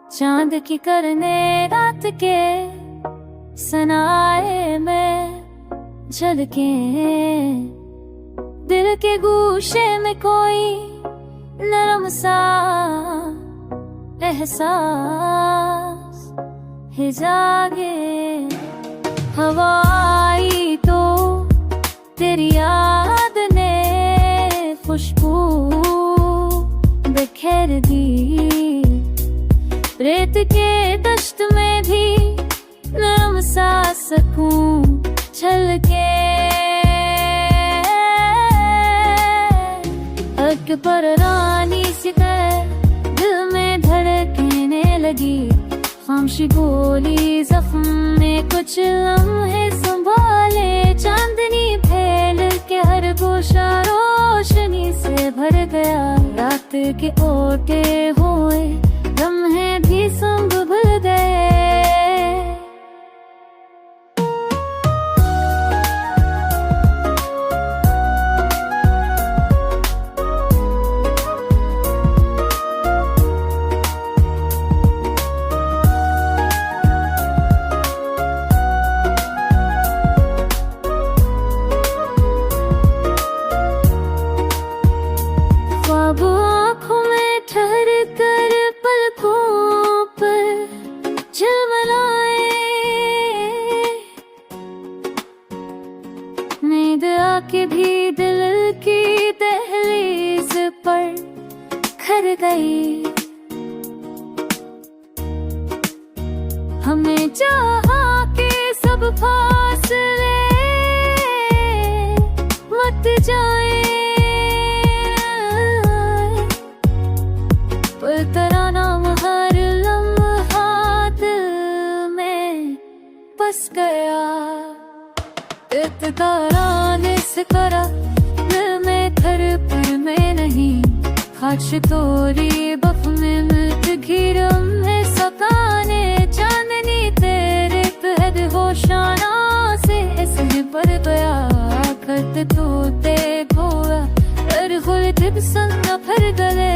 चांद की करने रात के सनाए में झलके, दिल के गूशे में कोई नरम सा एहसास है जागे। हवा आई तो तेरी याद ने खुशबू बिखेर दी, रेत के दश्त में भी नरम सा सकून छलके। अकबर रानी सी तरह दिल में धड़कने लगी, खामोशी बोली जख्म में कुछ लम्हे संभाले। चांदनी फैल के हर गोशा रोशनी से भर गया, रात के ओटे हुए लम्हे भी संग भूल गए। ख्वाब आँखों में ठहर कर पलकों पर झलमलाए, नींद आके भी दिल की दहलीज पर खर गई। हमने चाहा के सब फासले मत जाए, पर तेरा नाम हर लम्हा दिल में बस गया। इत्ताराने से करा दिल में घर पर मैं नहीं, खाश तोरी बफ में मिलत घिरम में सताने। चांदनी तेरे पहद होशाना से ऐसे पर गया, करते तो ते घोड़ा पर खुल संग भर गले।